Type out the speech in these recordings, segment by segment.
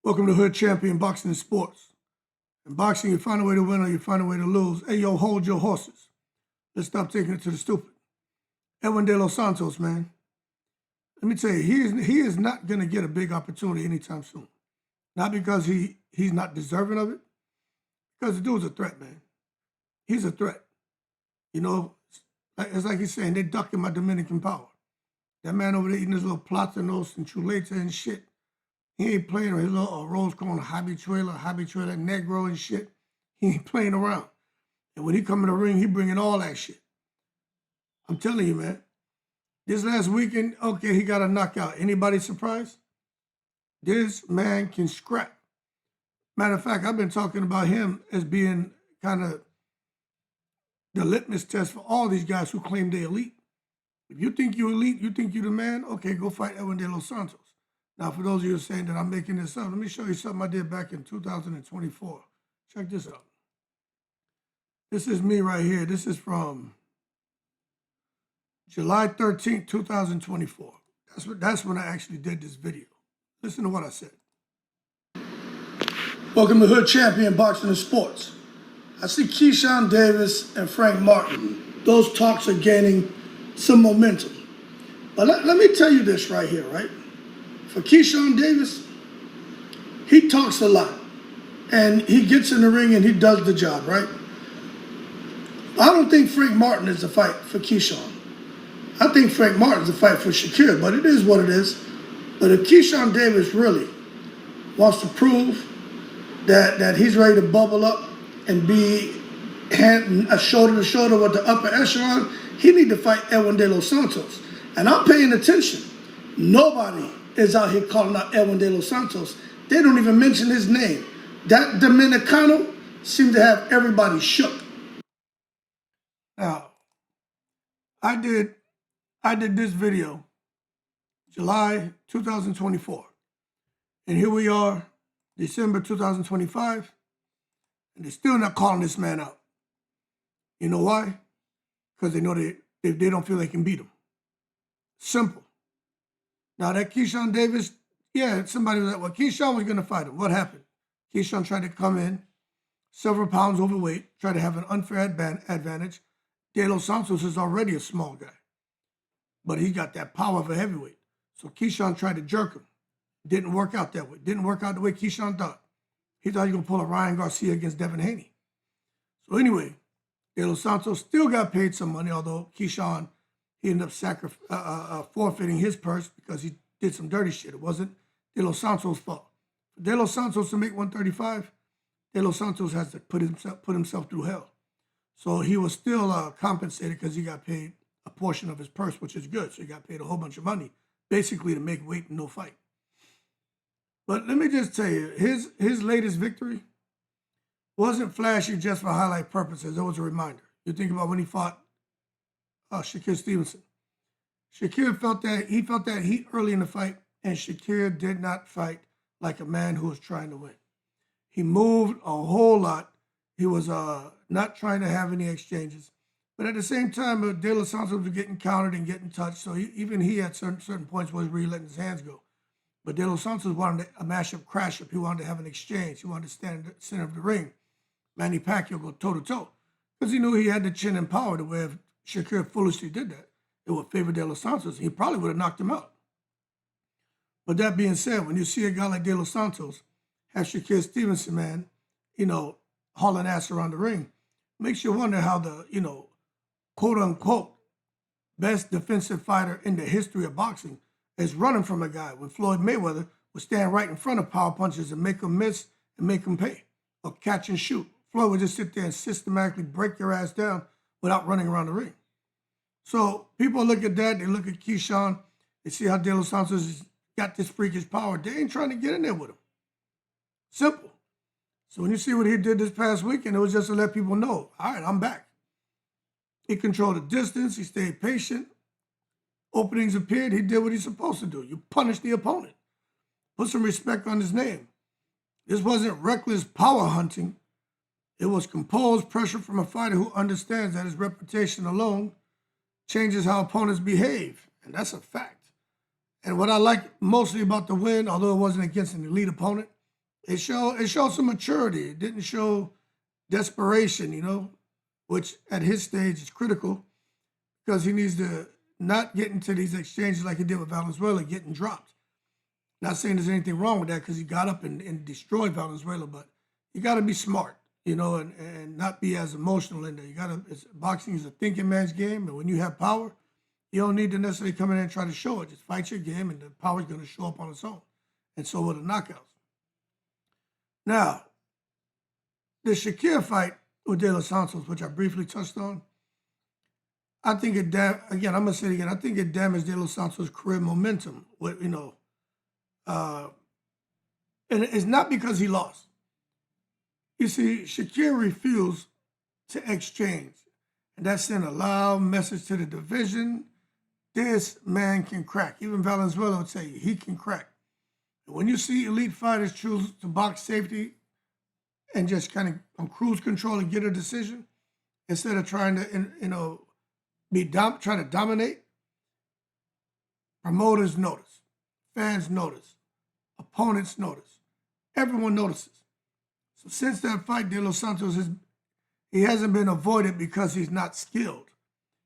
Welcome to Hood Champion Boxing and Sports. In boxing, you find a way to win or you find a way to lose. Hey, yo, hold your horses. Let's stop taking it to the stupid. Edwin De Los Santos, man. Let me tell you, he is not going to get a big opportunity anytime soon. Not because he's not deserving of it, because the dude's a threat, man. He's a threat. You know, it's like he's saying, they're ducking my Dominican power. That man over there eating his little platanos and chuleta and shit. He ain't playing with his little rose corn, habichuela negro and shit. He ain't playing around. And when he come in the ring, he bringing all that shit. I'm telling you, man. This last weekend, okay, he got a knockout. Anybody surprised? This man can scrap. Matter of fact, I've been talking about him as being kind of the litmus test for all these guys who claim they're elite. If you think you're elite, you think you're the man, okay, go fight Edwin De Los Santos. Now, for those of you who are saying that I'm making this up, let me show you something I did back in 2024. Check this out. This is me right here. This is from July 13th, 2024. That's when I actually did this video. Listen to what I said. Welcome to Hood Champion Boxing and Sports. I see Keyshawn Davis and Frank Martin. Those talks are gaining some momentum. But let me tell you this right here, right? For Keyshawn Davis, he talks a lot. And he gets in the ring and he does the job, right? I don't think Frank Martin is a fight for Keyshawn. I think Frank Martin's a fight for Shakur, but it is what it is. But if Keyshawn Davis really wants to prove that he's ready to bubble up and be a shoulder to shoulder with the upper echelon, he need to fight Edwin De Los Santos. And I'm paying attention. Nobody is out here calling out Edwin De Los Santos. They don't even mention his name. That Dominicano seemed to have everybody shook. Now, I did this video July 2024. And here we are, December 2025, and they're still not calling this man out. You know why? Because they know they don't feel they can beat him. Simple. Now that Keyshawn Davis, yeah, somebody was like, well, Keyshawn was going to fight him. What happened? Keyshawn tried to come in, several pounds overweight, tried to have an unfair advantage. De Los Santos is already a small guy, but he got that power of a heavyweight. So Keyshawn tried to jerk him. Didn't work out that way. Didn't work out the way Keyshawn thought. He thought he was going to pull a Ryan Garcia against Devin Haney. So anyway, De Los Santos still got paid some money, although Keyshawn, he ended up forfeiting his purse because he did some dirty shit. It wasn't De Los Santos' fault. For De Los Santos to make 135, De Los Santos has to put himself through hell. So he was still compensated because he got paid a portion of his purse, which is good. So he got paid a whole bunch of money, basically to make weight and no fight. But let me just tell you, his latest victory wasn't flashy just for highlight purposes. It was a reminder. You think about when he fought Shakur Stevenson. Shakur felt that heat early in the fight, and Shakur did not fight like a man who was trying to win. He moved a whole lot. He was not trying to have any exchanges. But at the same time, De Los Santos was getting countered and getting touched, so even he at certain points was really letting his hands go. But De Los Santos wanted a mash-up, crash-up. He wanted to have an exchange. He wanted to stand at the center of the ring. Manny Pacquiao go toe-to-toe. Because he knew he had the chin and power to where if Shakur foolishly did that, it would favor De Los Santos. He probably would have knocked him out. But that being said, when you see a guy like De Los Santos have Shakur Stevenson, man, hauling ass around the ring, makes you wonder how the, quote-unquote best defensive fighter in the history of boxing is running from a guy when Floyd Mayweather would stand right in front of power punches and make them miss and make them pay, or catch and shoot. Floyd would just sit there and systematically break your ass down without running around the ring. So people look at that, they look at Keyshawn, they see how De Los Santos has got this freakish power. They ain't trying to get in there with him. Simple. So when you see what he did this past weekend, it was just to let people know, all right, I'm back. He controlled the distance, he stayed patient. Openings appeared, he did what he's supposed to do. You punish the opponent. Put some respect on his name. This wasn't reckless power hunting. It was composed pressure from a fighter who understands that his reputation alone changes how opponents behave. And that's a fact. And what I like mostly about the win, although it wasn't against an elite opponent, It showed some maturity. It didn't show desperation, which at his stage is critical because he needs to not get into these exchanges like he did with Valenzuela, getting dropped. Not saying there's anything wrong with that because he got up and destroyed Valenzuela, but you got to be smart, and not be as emotional in there. Boxing is a thinking man's game, and when you have power, you don't need to necessarily come in there and try to show it. Just fight your game, and the power's going to show up on its own. And so will the knockouts. Now, the Shakur fight with De Los Santos, which I briefly touched on, I think I'm going to say it again, I think it damaged De Los Santos' career momentum. And it's not because he lost. You see, Shakur refused to exchange. And that sent a loud message to the division. This man can crack. Even Valenzuela will tell you, he can crack. And when you see elite fighters choose to box safety and just kind of on cruise control and get a decision, instead of trying to, trying to dominate, promoters notice, fans notice, opponents notice, everyone notices. So since that fight, De Los Santos he hasn't been avoided because he's not skilled.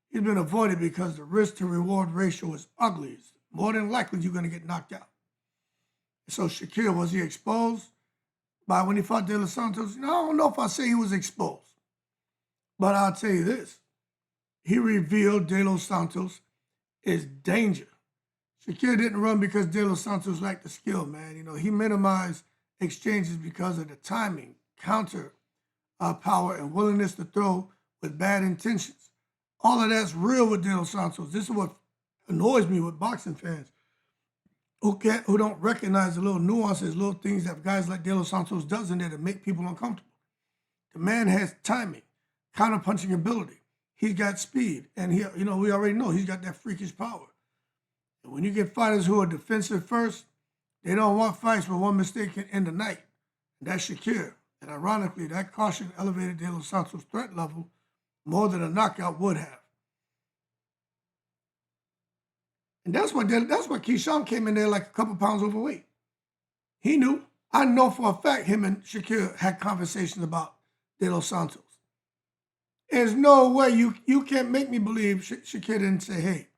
He's been avoided because the risk to reward ratio is ugly. It's more than likely you're going to get knocked out. So Shakur, was he exposed by when he fought De Los Santos? I don't know if I say he was exposed, but I'll tell you this. He revealed De Los Santos is danger. Shakur didn't run because De Los Santos lacked the skill, man. He minimized exchanges because of the timing, counter power, and willingness to throw with bad intentions. All of that's real with De Los Santos. This is what annoys me with boxing fans who don't recognize the little nuances, little things that guys like De Los Santos does in there to make people uncomfortable. The man has timing, counter-punching ability. He's got speed, and we already know he's got that freakish power. And when you get fighters who are defensive first, they don't want fights where one mistake can end the night. And that's Shakur. And ironically, that caution elevated De Los Santos' threat level more than a knockout would have. And that's why Keyshawn came in there like a couple pounds overweight. He knew. I know for a fact him and Shakur had conversations about De Los Santos. There's no way you can't make me believe Shakur didn't say, hey,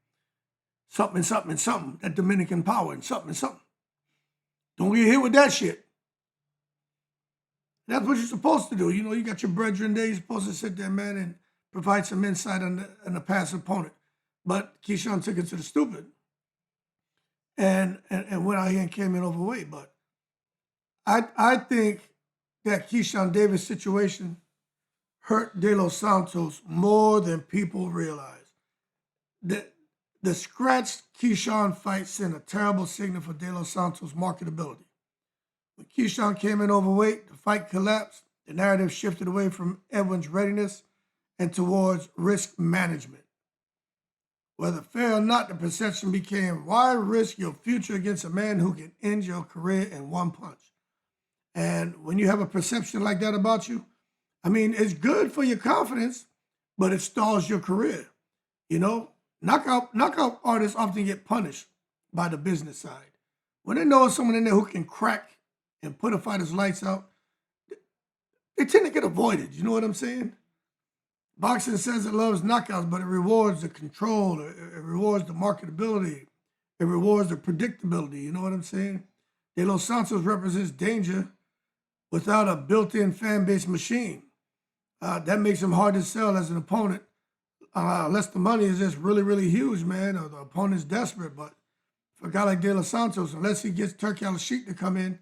something, that Dominican power and something. Don't get hit with that shit. That's what you're supposed to do. You got your brethren there. You're supposed to sit there, man, and provide some insight on the past opponent. But Keyshawn took it to the stupid and went out here and came in overweight. But I think that Keyshawn Davis situation hurt De Los Santos more than people realize. The scratched Keyshawn fight sent a terrible signal for De Los Santos' marketability. When Keyshawn came in overweight, the fight collapsed. The narrative shifted away from Edwin's readiness and towards risk management. Whether fair or not, the perception became, why risk your future against a man who can end your career in one punch? And when you have a perception like that about you, it's good for your confidence, but it stalls your career. Knockout artists often get punished by the business side. When they know someone in there who can crack and put a fighter's lights out, they tend to get avoided. You know what I'm saying? Boxing says it loves knockouts, but it rewards the control, it rewards the marketability, it rewards the predictability. You know what I'm saying? De Los Santos represents danger without a built-in fan-based machine. That makes him hard to sell as an opponent, unless the money is just really, really huge, man, or the opponent's desperate. But for a guy like De Los Santos, unless he gets Turkey Al-Sheikh to come in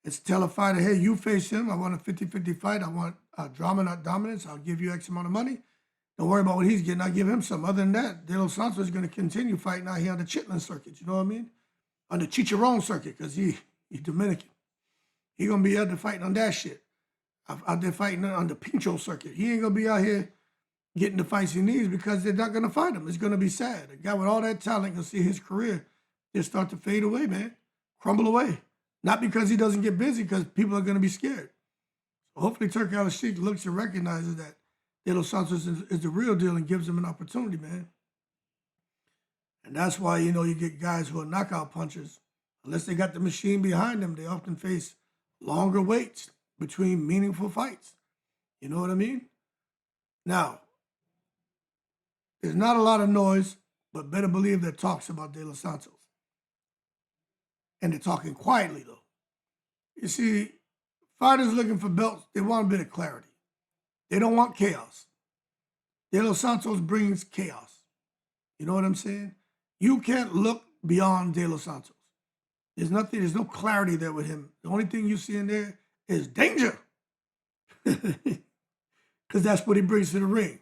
and tell a fighter, hey, you face him, I want a 50-50 fight, I want drama, not dominance, I'll give you X amount of money. Don't worry about what he's getting, I'll give him some. Other than that, De Los Santos is going to continue fighting out here on the Chitlin circuit, you know what I mean? On the Chicharron circuit, because he's Dominican. He's going to be out there fighting on that shit. Out there fighting on the Pincho circuit. He ain't going to be out here getting the fights he needs because they're not going to fight him. It's going to be sad. A guy with all that talent can see his career just start to fade away, man. Crumble away. Not because he doesn't get busy, because people are going to be scared. So hopefully Turkey Al-Sheikh looks and recognizes that De Los Santos is the real deal and gives him an opportunity, man. And that's why, you get guys who are knockout punchers. Unless they got the machine behind them, they often face longer waits between meaningful fights. You know what I mean? Now, there's not a lot of noise, but better believe there talks about De Los Santos. And they're talking quietly, though. You see, fighters looking for belts, they want a bit of clarity. They don't want chaos. De Los Santos brings chaos. You know what I'm saying? You can't look beyond De Los Santos. There's no clarity there with him. The only thing you see in there is danger. Because that's what he brings to the ring.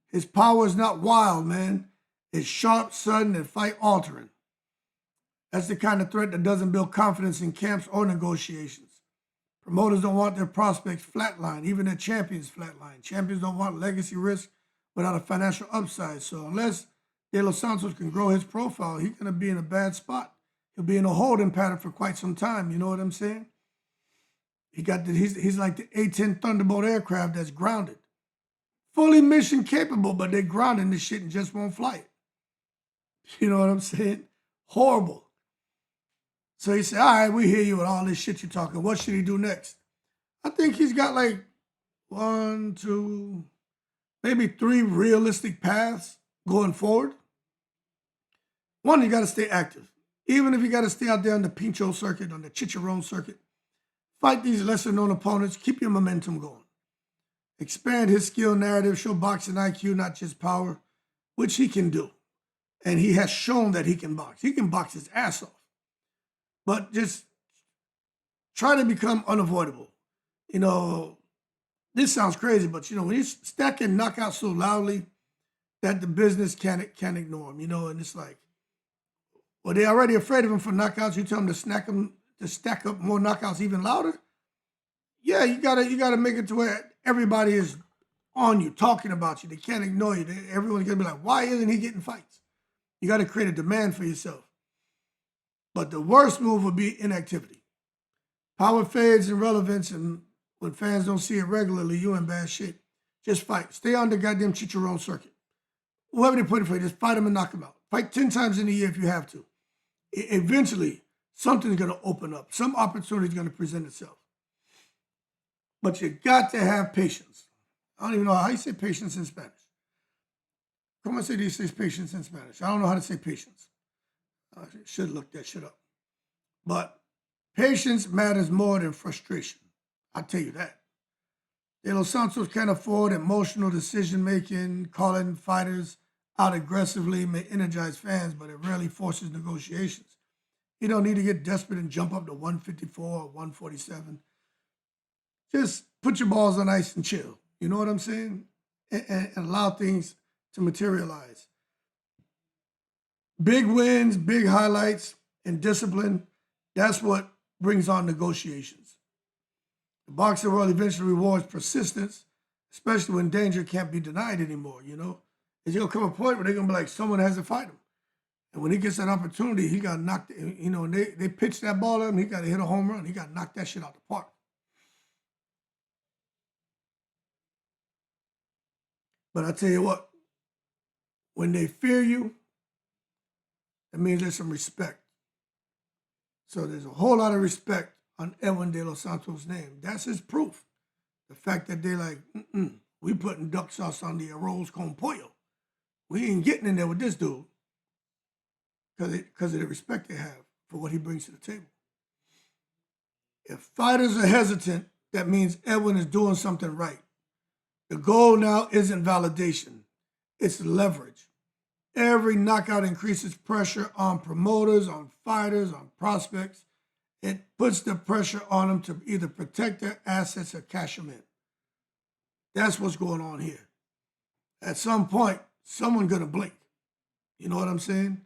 His power is not wild, man. It's sharp, sudden, and fight-altering. That's the kind of threat that doesn't build confidence in camps or negotiations. Promoters don't want their prospects flatline, even their champions flatline. Champions don't want legacy risk without a financial upside. So unless De Los Santos can grow his profile, he's going to be in a bad spot. He'll be in a holding pattern for quite some time. You know what I'm saying? He's like the A-10 Thunderbolt aircraft that's grounded. Fully mission capable, but they're grounding this shit and just won't fly it. You know what I'm saying? Horrible. So he said, all right, we hear you with all this shit you're talking. What should he do next? I think he's got like 1, 2, maybe 3 realistic paths going forward. One, you got to stay active. Even if you got to stay out there on the Pincho circuit, on the Chicharron circuit, fight these lesser-known opponents, keep your momentum going. Expand his skill narrative, show boxing IQ, not just power, which he can do. And he has shown that he can box. He can box his ass off. But just try to become unavoidable. You know, this sounds crazy, but, you know, when he's stacking knockouts so loudly that the business can't ignore him, you know, and it's like, well, they're already afraid of him for knockouts. You tell them to stack up more knockouts even louder. Yeah, you gotta make it to where everybody is on you, talking about you. They can't ignore you. Everyone's gonna be like, why isn't he getting fights? You got to create a demand for yourself. But the worst move would be inactivity. Power fades in relevance, and when fans don't see it regularly, you in bad shape. Just fight. Stay on the goddamn Chicharron circuit. Whoever they put it for, just fight him and knock him out. Fight 10 times in a year if you have to. Eventually, something's going to open up. Some opportunity is going to present itself. But you got to have patience. I don't even know how you say patience in Spanish. Come on, say these say patience in Spanish. I don't know how to say patience. I should look that shit up. But patience matters more than frustration. I'll tell you that. De Los Santos can't afford emotional decision-making. Calling fighters out aggressively may energize fans, but it rarely forces negotiations. You don't need to get desperate and jump up to 154 or 147. Just put your balls on ice and chill. You know what I'm saying? And allow things to materialize. Big wins, big highlights, and discipline, that's what brings on negotiations. The boxing world eventually rewards persistence, especially when danger can't be denied anymore, you know? There's going to come a point where they're going to be like, someone has to fight him. And when he gets that opportunity, he got knocked, you know, and they pitch that ball at him, he got to hit a home run. He got to knock that shit out the park. But I tell you what, when they fear you, that means there's some respect. So there's a whole lot of respect on Edwin De Los Santos' name. That's his proof. The fact that they're like, we putting duck sauce on the arroz con pollo. We ain't getting in there with this dude because of the respect they have for what he brings to the table. If fighters are hesitant, that means Edwin is doing something right. The goal now isn't validation. It's leverage. Every knockout increases pressure on promoters, on fighters, on prospects. It puts the pressure on them to either protect their assets or cash them in. That's what's going on here. At some point, someone's going to blink. You know what I'm saying?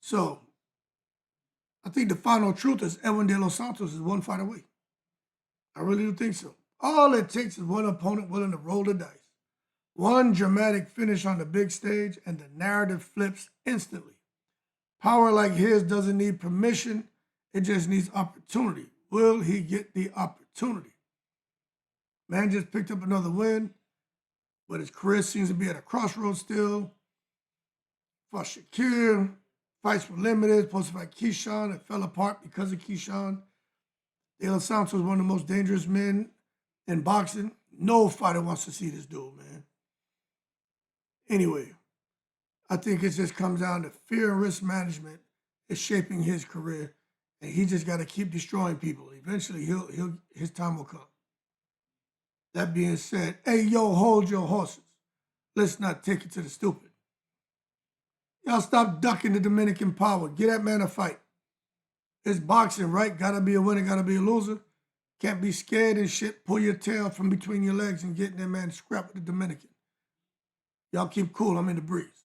So, I think the final truth is Edwin De Los Santos is one fight away. I really do think so. All it takes is one opponent willing to roll the dice. One dramatic finish on the big stage, and the narrative flips instantly. Power like his doesn't need permission. It just needs opportunity. Will he get the opportunity? Man just picked up another win, but his career seems to be at a crossroads still. For Shakur, fights were limited, supposed to fight Keyshawn. It fell apart because of Keyshawn. De Los Santos is one of the most dangerous men in boxing. No fighter wants to see this dude, man. Anyway, I think it just comes down to fear and risk management is shaping his career, and he just got to keep destroying people. Eventually, his time will come. That being said, hey, yo, hold your horses. Let's not take it to the stupid. Y'all stop ducking the Dominican power. Get that man a fight. It's boxing, right? Gotta be a winner, gotta be a loser. Can't be scared and shit. Pull your tail from between your legs and get in that man scrap with the Dominican. Y'all keep cool. I'm in the breeze.